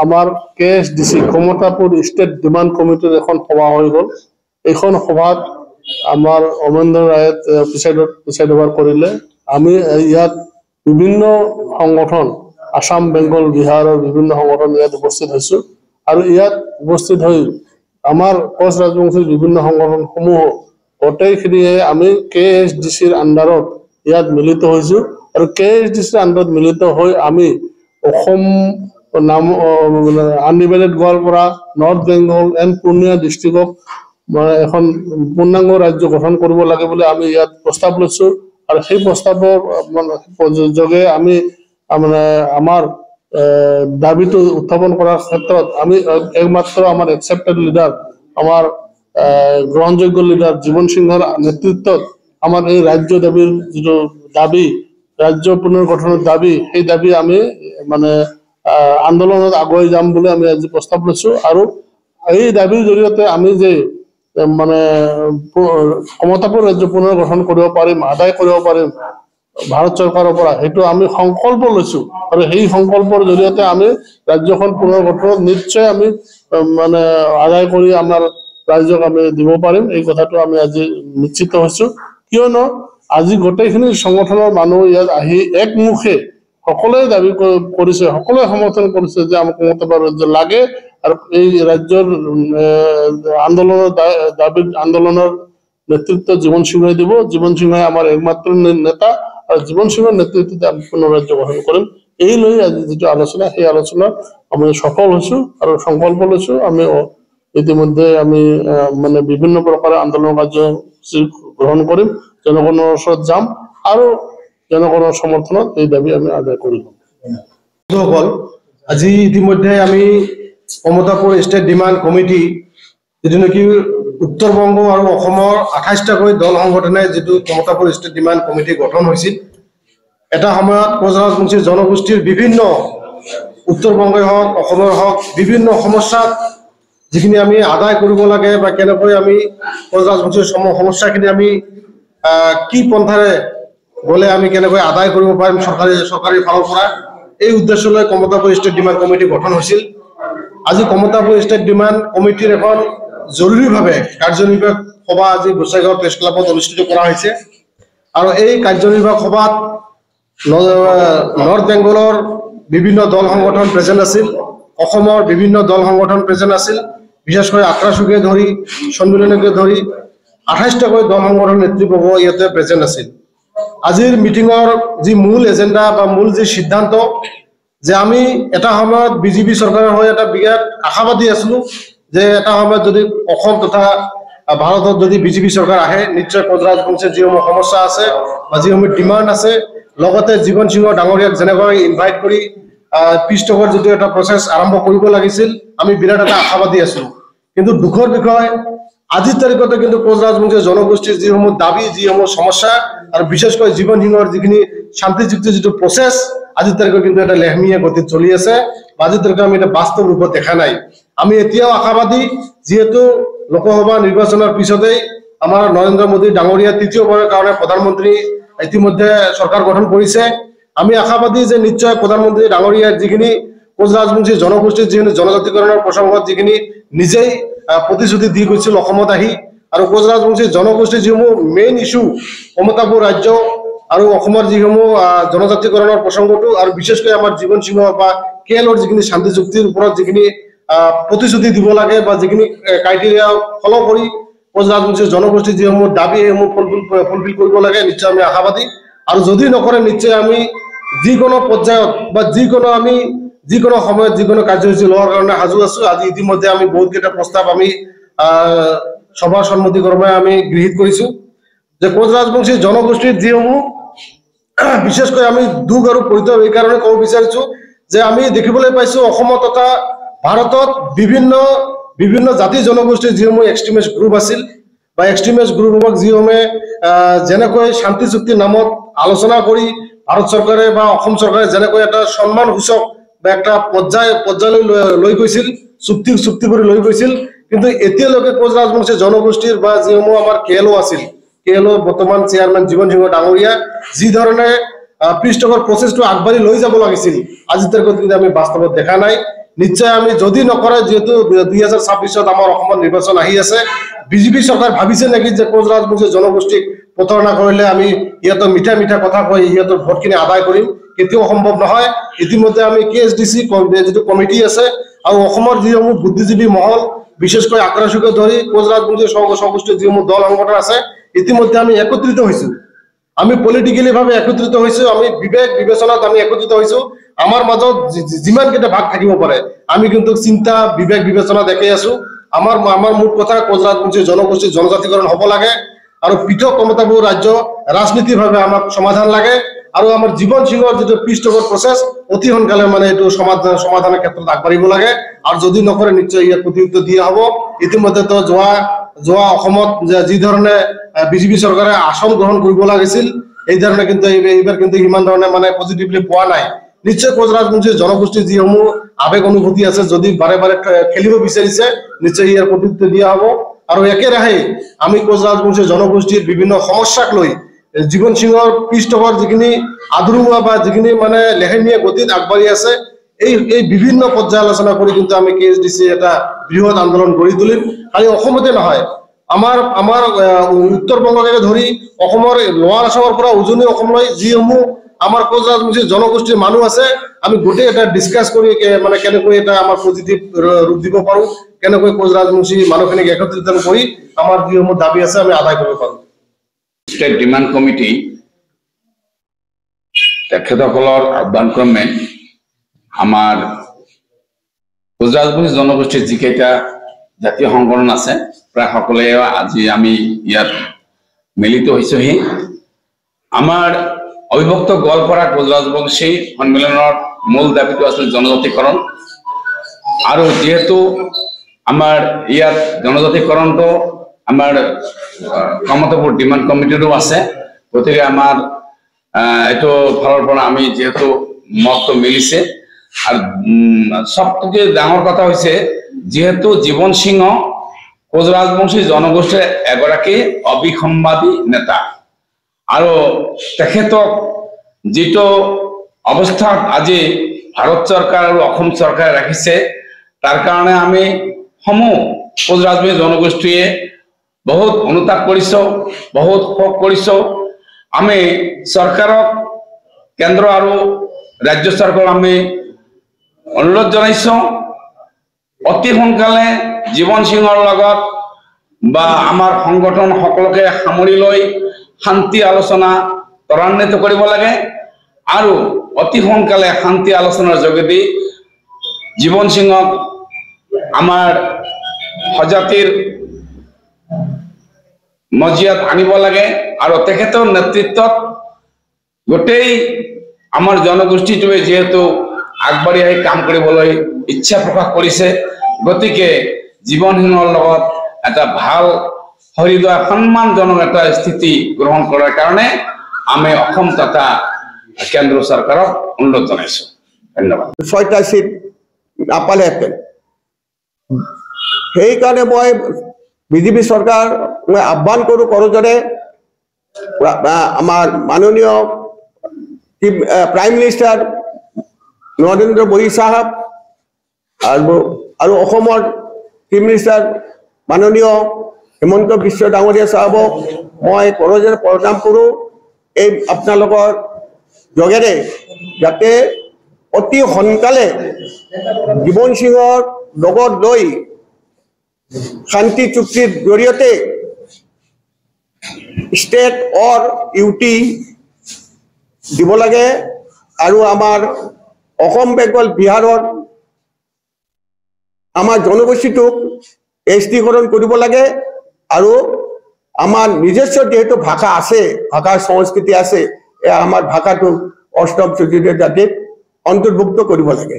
আমাৰ KSDC Kamatapur state demand কমিটিৰ এখন সভা হৈ গ'ল। এইখন সভাত আমাৰ অমেন্দ্ৰ ৰায়ে প্ৰিচাইড অভাৰ কৰিলে। আমি ইয়াত বিভিন্ন সংগঠন আসাম বেংগল বিহাৰৰ বিভিন্ন সংগঠন ইয়াত উপস্থিত হৈছোঁ আৰু ইয়াত উপস্থিত হৈ আমাৰ কোচ ৰাজবংশীৰ বিভিন্ন সংগঠনসমূহ গোটেইখিনিয়ে আমি KSDCৰ আণ্ডাৰত ইয়াত মিলিত হৈছোঁ আৰু KSDCৰ আণ্ডাৰত মিলিত হৈ আমি অসম নাম undivided Goalpara north Bengal and Purnia ডিষ্ট্ৰিক্টক এখন পূৰ্ণাংগ ৰাজ্য গঠন কৰিব লাগে বুলি আমি ইয়াত প্ৰস্তাৱ লৈছোঁ আৰু সেই প্ৰস্তাৱৰ যোগে আমি মানে আমাৰ দাবীটো উত্থাপন কৰাৰ ক্ষেত্ৰত আমি একমাত্ৰ আমাৰ একচেপ্টেড লিডাৰ আমাৰ গ্ৰহণযোগ্য লিডাৰ জীৱন সিংহৰ নেতৃত্বত আমাৰ এই ৰাজ্য দাবীৰ যিটো দাবী ৰাজ্য পুনৰ গঠনৰ দাবী সেই দাবী আমি মানে আন্দোলনত আগুৱাই যাম বুলি আমি আজি প্ৰস্তাৱ লৈছোঁ আৰু এই দাবীৰ জৰিয়তে আমি যে মানে কমতাপুৰ ৰাজ্য পুনৰ গঠন কৰিব পাৰিম আদায় কৰিব পাৰিম ভাৰত চৰকাৰৰ পৰা সেইটো আমি সংকল্প লৈছোঁ আৰু সেই সংকল্পৰ জৰিয়তে আমি ৰাজ্যখন পুনৰ গঠনত নিশ্চয় আমি মানে আদায় কৰি আমাৰ ৰাজ্যক আমি দিব পাৰিম এই কথাটো আমি আজি নিশ্চিত হৈছোঁ কিয়নো আজি গোটেইখিনি সংগঠনৰ মানুহ ইয়াত আহি একমুখে সকলোৱে দাবী কৰিছে সকলোৱে সমৰ্থন কৰিছে যে আমাক কমতাপুৰ ৰাজ্য লাগে আৰু এই ৰাজ্যৰ আন্দোলনৰ নেতৃত্ব জীৱন সিংহই দিব জীৱন সিংহই আমাৰ একমাত্ৰ নেতা আৰু জীৱন সিংহৰ নেতৃত্বত আমি পুনৰ ৰাজ্য গঠন কৰিম এই লৈ আজি যিটো আলোচনা সেই আলোচনাত আমি সফল হৈছোঁ আৰু সংকল্প লৈছোঁ আমি ইতিমধ্যে আমি মানে বিভিন্ন প্ৰকাৰৰ আন্দোলন কাৰ্যসূচী গ্ৰহণ কৰিম জনগণৰ ওচৰত যাম আৰু জনগণৰ সমৰ্থনত এই দাবী আমি আদায় কৰিম আজি ইতিমধ্যে আমি কমতাপুৰ ষ্টেট ডিমাণ্ড কমিটি যেটো নেকি উত্তৰবংগ আৰু অসমৰ 28টাকৈ দল সংগঠনে যেটো কমতাপুৰ ষ্টেট ডিমাণ্ড কমিটি গঠন হৈছিল এটা সময়ত কোচ ৰাজবংশী জনগোষ্ঠীৰ বিভিন্ন উত্তৰবংগই হওক অসমৰ হওক বিভিন্ন সমস্যাত যিখিনি আমি আদায় কৰিব লাগে বা কেনেকৈ আমি কোচ ৰাজবংশীৰ সমস্যাখিনি আমি কি পন্থাৰে গলে আমি কেনেকৈ আদায় কৰিব পাৰিম চৰকাৰী ফালৰ পৰা এই উদ্দেশ্য লৈ কমতাপুৰ ষ্টেট ডিমাণ্ড কমিটি গঠন হৈছিল আজি কমতাপুৰ ষ্টেট ডিমাণ্ড কমিটিৰ এখন জৰুৰীভাৱে কাৰ্যনিৰ্বাহক সভা আজি গোসাইগাঁও প্ৰেছ ক্লাবত অনুষ্ঠিত কৰা হৈছে আৰু এই কাৰ্যনিৰ্বাহক সভাত নৰ্থ বেংগলৰ বিভিন্ন দল সংগঠন প্ৰেজেন্ট আছিল অসমৰ বিভিন্ন দল সংগঠন প্ৰেজেন্ট আছিল বিশেষকৈ আক্ৰাসুকে ধৰি সন্মিলনকে ধৰি 28টাকৈ দল সংগঠন নেতৃবৰ্গ ইয়াতে প্ৰেজেন্ট আছিল আজিৰ মিটিঙৰ যি মূল এজেন্ডা বা মূল যি সিদ্ধান্ত যে আমি এটা সময়ত বিজেপি চৰকাৰৰ হৈ এটা বিৰাট আশাবাদী আছিলোঁ যে এটা সময়ত যদি অসম তথা ভাৰতত যদি বিজেপি চৰকাৰ আহে নিশ্চয় কোচ ৰাজবংশীৰ যিসমূহ সমস্যা আছে বা যিসমূহ ডিমাণ্ড আছে লগতে জীৱন সিংহ ডাঙৰীয়াক যেনেকৈ ইনভাইট কৰি পিছটকৰ যিটো এটা প্ৰচেছ আৰম্ভ কৰিব লাগিছিল আমি বিৰাট এটা আশাবাদী আছিলোঁ কিন্তু দুখৰ বিষয় আজিৰ তাৰিখতে কিন্তু কোচ ৰাজবংশী জনগোষ্ঠীৰ যিসমূহ দাবী যিসমূহ সমস্যা আৰু বিশেষকৈ জীৱন সিংহৰ যিখিনি শান্তি চুক্তি যিটো প্ৰচেছ আজিৰ তাৰিখত কিন্তু এটা লেহমীয়া গতিত চলি আছে আজিৰ তাৰিখত আমি এটা বাস্তৱ ৰূপত দেখা নাই আমি এতিয়াও আশাবাদী যেহেতু লোকসভা নিৰ্বাচনৰ পিছতেই আমাৰ নৰেন্দ্ৰ মোদী ডাঙৰীয়া তৃতীয়বাৰৰ কাৰণে প্ৰধানমন্ত্ৰী ইতিমধ্যে চৰকাৰ গঠন কৰিছে আমি আশাবাদী যে নিশ্চয় প্ৰধানমন্ত্ৰী ডাঙৰীয়াৰ যিখিনি কোচ ৰাজবংশী জনগোষ্ঠীৰ যিখিনি জনজাতিকৰণৰ প্ৰসংগত যিখিনি নিজেই প্ৰতিশ্ৰুতি দি গৈছিল অসমত আহি আৰু কোচ ৰাজবংশী জনগোষ্ঠীৰ যিসমূহ মেইন ইছ্যু কমতাপুৰ ৰাজ্য আৰু অসমৰ যিসমূহ জনজাতিকৰণৰ প্ৰসংগটো আৰু বিশেষকৈ আমাৰ জীৱন সিংহ বা কেএলৰ যিখিনি শান্তি চুক্তিৰ ওপৰত যিখিনি প্ৰতিশ্ৰুতি দিব লাগে বা যিখিনি ক্ৰাইটেৰিয়া ফলো কৰি কোচ ৰাজবংশী জনগোষ্ঠীৰ যিসমূহ দাবী সেইসমূহ ফুলফিল কৰিব লাগে নিশ্চয় আমি আশাবাদী আৰু যদি নকৰে নিশ্চয় আমি যিকোনো পৰ্যায়ত বা যিকোনো সময়ত যিকোনো কাৰ্যসূচী লোৱাৰ কাৰণে সাজু আছো আজি ইতিমধ্যে আমি বহুতকেইটা প্ৰস্তাৱ আমি সভাৰ সন্মতিক্ৰমে আমি গৃহীত কৰিছো যে কোচ ৰাজবংশী জনগোষ্ঠীৰ যিসমূহ বিশেষকৈ আমি দুখ আৰু পৰিতাপ এই কাৰণে ক'ব বিচাৰিছো যে আমি দেখিবলৈ পাইছো অসমত তথা ভাৰতত বিভিন্ন জাতি জনগোষ্ঠীৰ যিসমূহ এক্সট্ৰিমিষ্ট গ্ৰুপ আছিল বা এক্সট্ৰিমিষ্ট গ্ৰুপক যিসমূহে যেনেকৈ শান্তি চুক্তিৰ নামত আলোচনা কৰি ভাৰত চৰকাৰে বা অসম চৰকাৰে যেনেকৈ এটা সন্মানসূচক বা একটা পৰ্যায়লৈ লৈ গৈছিল চুক্তি কৰি লৈ গৈছিল কিন্তু এতিয়ালৈকে কোচ ৰাজবংশী জনগোষ্ঠীৰ বা যিসমূহ আমাৰ কেএলও আছিল কেএলও বৰ্তমান চেয়াৰমেন জীৱন সিংহ ডাঙৰীয়া যি ধৰণে পৃষ্ঠকৰ প্ৰচেছটো আগবাঢ়ি লৈ যাব লাগিছিল আজি তাৰিখত কিন্তু আমি বাস্তৱত দেখা নাই নিশ্চয় আমি যদি নকৰে যেহেতু 2026 আমাৰ অসমৰ নিৰ্বাচন আহি আছে বিজেপি চৰকাৰ ভাবিছে নেকি যে কোচ ৰাজবংশী জনগোষ্ঠীক প্ৰতাৰণা কৰিলে আমি ইহঁতৰ মিঠা মিঠা কথা কৈ ইহঁতৰ ভোটখিনি আদায় কৰিম কেতিয়াও সম্ভৱ নহয় ইতিমধ্যে আমি কেএছডিসি যিটো কমিটি আছে আৰু অসমৰ যিসমূহ বুদ্ধিজীৱী মহল বিশেষকৈ আক্ৰাসুকে ধৰি কোচ ৰাজবংশী সংগোষ্ঠীৰ যিসমূহ দল সংগঠন আছে ইতিমধ্যে আমি একত্ৰিত হৈছো আমি পলিটিক্যালি ভাবে একত্ৰিত হৈছো আমি বিবেক বিবেচনাত আমি একত্ৰিত হৈছো আমাৰ মাজত যিমান কেইটা ভাগ থাকিব পাৰে আমি কিন্তু চিন্তা বিবেক বিবেচনা দেখি আছো আমাৰ মূল কথা কোচ ৰাজবংশী জনগোষ্ঠী জনজাতিকৰণ হ'ব লাগে আৰু পৃথক ক্ষমতাবোৰ ৰাজ্য ৰাজনীতিভাৱে আমাক সমাধান লাগে আৰু আমাৰ জীৱন সিংহৰ যিটো পৃষ্ঠপোষক প্ৰচেছ অতি সোনকালে মানে এইটো সমাধানৰ ক্ষেত্ৰত আগবাঢ়িব লাগে আৰু যদি নকৰে নিশ্চয় ইয়াৰ প্ৰত্যুত্তৰ দিয়া হ'ব ইতিমধ্যে তো যোৱা অসমত যি ধৰণে বিজেপি চৰকাৰে আসন গ্ৰহণ কৰিব লাগিছিল এই ধৰণে কিন্তু এইবাৰ কিন্তু ইমান ধৰণে মানে পজিটিভলি পোৱা নাই নিশ্চয় কোচ ৰাজবংশী জনগোষ্ঠীৰ যিসমূহ আবেগ অনুভূতি আছে যদি বাৰে বাৰে খেলিব বিচাৰিছে নিশ্চয় ইয়াৰ প্ৰত্যুত্তৰ দিয়া হ'ব আৰু একেৰাহে আমি কোচ ৰাজবংশী জনগোষ্ঠীৰ বিভিন্ন সমস্যাক লৈ জীবন সিংহৰ পৃষ্ঠপোষক যিখিনি আধৰুৱা বা যিখিনি মানে লেহেমীয়া গতিত আগবাঢ়ি আছে এই বিভিন্ন পৰ্যায় আলোচনা কৰি কিন্তু আমি কেএছডিসি এটা বৃহৎ আন্দোলন গঢ়ি তুলিম খালি অসমতে নহয় আমাৰ উত্তৰবংগকে ধৰি অসমৰ লোৱাৰ আসামৰ পৰা উজনি অসমলৈ যিসমূহ আমাৰ কোচ ৰাজবংশী জনগোষ্ঠীৰ মানুহ আছে আমি গোটেই এটা ডিসকাস কৰি মানে কেনেকৈ এটা আমাৰ পজিটিভ ৰূপ দিব পাৰো কেনেকৈ কোচ ৰাজবংশী মানুহখিনিক একত্ৰিত কৰি আমাৰ যিসমূহ দাবী আছে আমি আদায় কৰিব পাৰো স্টেট ডিমান্ড কমিটি তেখেতসকলৰ আহ্বানক্ৰমে আমাৰ কোচ ৰাজবংশী জনগোষ্ঠীৰ যিকেইটা জাতীয় সংগঠন আছে প্ৰায় সকলোৱে আজি আমি ইয়াত মিলিত হৈছোহি আমাৰ অবিভক্ত গোৱালপাৰা কোচ ৰাজবংশী সন্মিলনৰ মূল দাবীটো আছিল জনজাতিকৰণ আৰু যেহেতু আমাৰ ইয়াত জনজাতিকৰণটো আমাৰ কমতাপুৰ ডিমান্ড কমিটিৰো আছে গতিকে আমাৰ এইটো ফালৰ পৰা আমি যেহেতু মতটো মিলিছে আৰু সবতকে ডাঙৰ কথা হৈছে যেহেতু জীবন সিংহ কোচ ৰাজবংশী জনগোষ্ঠীৰ এগৰাকী অবিসম্বাদী নেতা আৰু তেখেতক যেটো অৱস্থাত আজি ভাৰত চৰকাৰ আৰু অসম চৰকাৰে ৰাখিছে তাৰ কাৰণে আমি সমূহ কোচ ৰাজবংশী জনগোষ্ঠীয়ে বহুত অনুতাপ কৰিছো বহুত শোক কৰিছো আমি চৰকাৰক কেন্দ্ৰ আৰু ৰাজ্য চৰকাৰ আমি অনুৰোধ জনাইছো অতি সোনকালে জীবন সিংহৰ লগত বা আমাৰ সংগঠন সকলোকে সামৰি লৈ শান্তি আলোচনা ত্বৰান্বিত কৰিব লাগে আৰু অতি সোনকালে শান্তি আলোচনাৰ যোগেদি জীবন সিংহক আমাৰ সজাতিৰ মজিয়াত আনিব লাগে আৰু তেখেতৰ নেতৃত্বত গোটেই আমাৰ জনগোষ্ঠীটোৱে যেহেতু আগবাঢ়ি আহি কাম কৰিবলৈ ইচ্ছা প্ৰকাশ কৰিছে গতিকে জীবন সিংহৰ লগত এটা ভাল হৃদয় সন্মানজনক এটা স্থিতি গ্ৰহণ কৰাৰ কাৰণে আমি অসম তথা কেন্দ্ৰ চৰকাৰক অনুৰোধ জনাইছো ধন্যবাদ 6টা সিট নাপালেহেঁতেন সেইকাৰণে মই বিজেপি চৰকাৰ মই আহ্বান কৰোঁ কৰজনে আমাৰ মাননীয় প্ৰাইম মিনিষ্টাৰ নৰেন্দ্ৰ মোদী সাহেব আৰু অসমৰ চিফ মিনিষ্টাৰ মাননীয় হিমন্ত বিশ্ব ডাঙৰীয়া সাহেবক মই কৰজনে প্ৰণাম কৰোঁ এই আপোনালোকৰ যোগেৰে যাতে অতি সোনকালে জীবন সিংহৰ লগত লৈ শান্তি চুক্তিৰ জৰিয়তে ষ্টেট অৰ ইউটি দিব লাগে আৰু আমাৰ অসম বেংগল বিহাৰৰ আমাৰ জনগোষ্ঠীটোক এছটিকৰণ কৰিব লাগে আৰু আমাৰ নিজস্ব যেহেতু ভাষা আছে ভাষাৰ সংস্কৃতি আছে আমাৰ ভাষাটো অষ্টম চতুৰ্থ জাতিত অন্তৰ্ভুক্ত কৰিব লাগে।